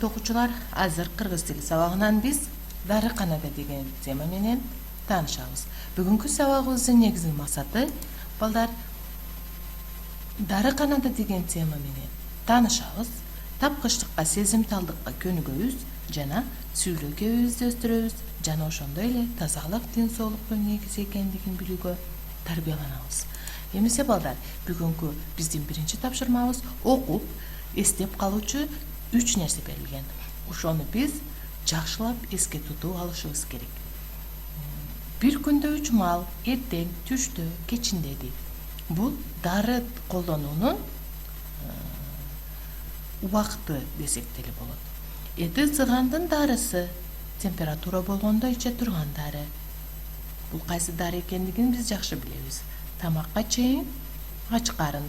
Окуучулар, азыр кыргыз тили сабагынан биз дарыканада деген тема менен таанышабыз. Бүгүнкү сабагыбыздын негизги максаты балдар дарыканада деген тема менен таанышабыз, тапкычтыкка, сезимталдыкка көнүгөбүз жана сүйлөө кебибизди өстүрөбүз жана ошондой эле тазалык, ден соолуктун негизи экендигин билүүгө тарбияланабыз. Эмесе балдар, бүгүнкү биздин биринчи тапшырмабыз окуп эстеп калуучу 3 нерсе берилген. Ошону биз жакшылап эске тутуп алышыбыз керек. Бир күндө 3 маал, эртең, түштө, кечинде дейт. Бул дары колдонуунун убакыты десек деле болот. Эти зыгандын дарысы температура болгондо иче турган дары. Бул кайсы дары экендигин биз жакшы билебиз. Тамакка чейин ач карын.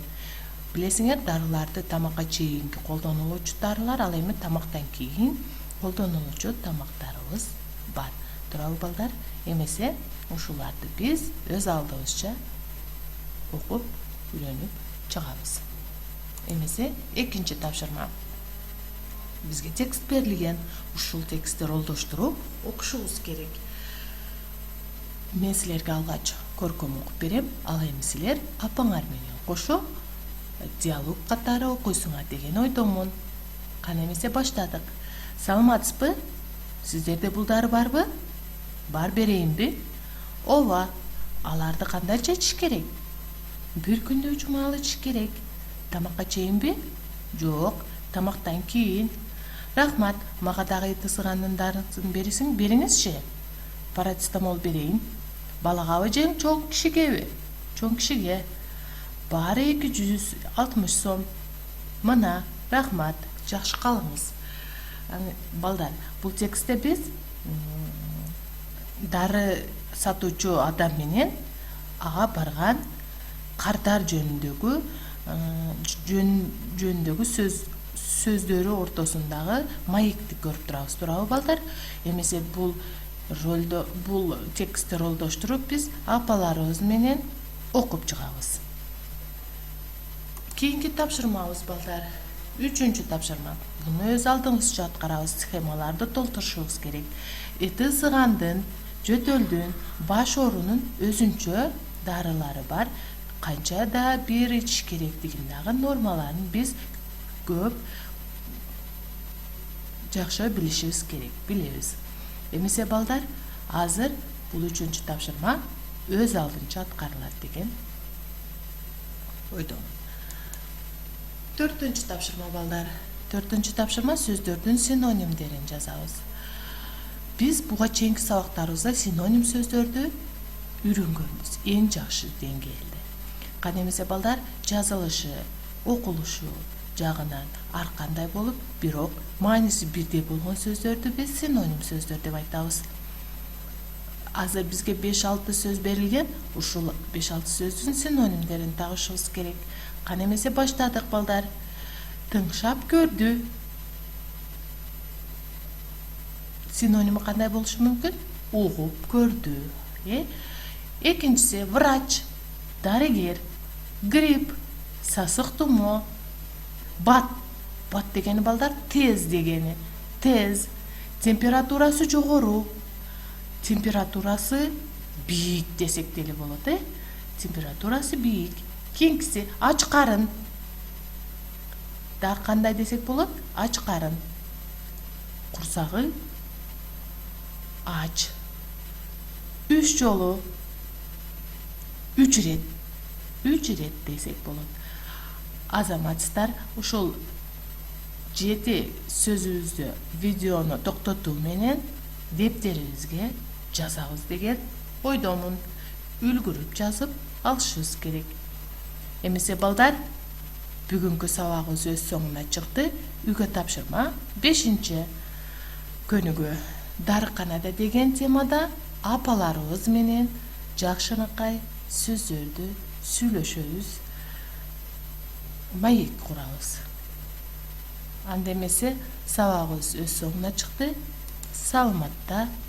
Билесиңер, дарыларды тамакка чейинки колдонулуучу дарылар, ал эми тамактан кийин колдонулуучу тамактарыбыз бар. Туурабы балдар? Эмесе ушуларды биз өз алдыбызча окуп, үйрөнүп чыгабыз. Эмесе экинчи тапшырма. Бизге текст берилген. Ушул текстти ролдоштуруп окушубуз керек. Мен силерге алгач көркөм окуп берем, ал эми силер апаңар менен кошо диалог катары окуйсуңар деген ойдомун. Кана эмесе баштадык. Саламатсызбы? Сиздерде бул дары барбы? Бар берейинби? Ооба. Аларды кандайча ичиш керек? Бир күндө 3 маал ичиш керек. Тамакка чейинби? Жок, тамактан кийин. Рахмат, мага дагы тысыгандын дарысын бериңизчи. Парацетамол берейин. Балагабы же чоң кишигеби? Чоң кишиге. Баары 260 сом. Мына, рахмат, жакшы калыңыз. Балдар, бул текстте биз дары сатуучу адам менен ага барган кардар жөнүндөгү сөздөрү ортосундагы маекти көрүп турабыз. Туурабы балдар? Эмесе бул текстти ролдоштуруп биз апаларыбыз менен окуп чыгабыз. Кийинки тапшырмабыз балдар. 3-чү тапшырма. Буну өз алдыбызча аткарабыз. Схемаларды толтурушубуз керек. Эти зыгандын, жөтөлдүн, баш оорунун өзүнчө дарылары бар. Канча да бир ичиш керектигин дагы нормаларын биз көп жакшы билишибиз керек, билебиз. Эмесе балдар, азыр бул 3-чү тапшырма өз алдынча аткарылат деген ойдомун. 4-чү тапшырма балдар. 4-чү тапшырма сөздөрдүн синонимдерин жазабыз. Биз буга чейинки сабактарыбызда синоним сөздөрдү үйрөнгөнбүз эң жакшы деңгээлде. Кана эмесе балдар, жазылышы, окулушу жагынан ар кандай болуп, бирок мааниси бирдей болгон сөздөрдү биз синоним сөздөр деп айтабыз. Азыр бизге 5-6 сөз берилген, ушул 5-6 сөздүн синонимдерин тагышыбыз керек. Кана эмесе баштадык балдар. Тыңшап көрдү. Синоними кандай болушу мүмкүн? Угуп көрдү. Экинчиси врач, дарыгер, грипп, сасык тумоо, бат. Бат дегени балдар тез дегени. Тез. Температурасы жогору. Температурасы бийик десек деле болот, Температурасы бийик. Кийинкиси ач карын. Да кандай десек болот? Ач карын. Курсагы ач. 3 жолу 3 ирет. 3 ирет десек болот. Азаматсыздар, ушул 7 сөзүбүздү видеону токтотуу менен дептерибизге жазабыз деген ойдомун. Үлгүрүп жазып алышыбыз керек. Эмесе балдар, бүгүнкү сабагыбыз өз соңуна чыкты. Үйгө тапшырма 5-чи. Көнүгүү. Дарыканада деген темада апаларыбыз менен жакшынакай сөздөрдү сүйлөшөбүз, маек курабыз. Анда эмесе сабагыбыз өз соңуна чыкты. Саламатта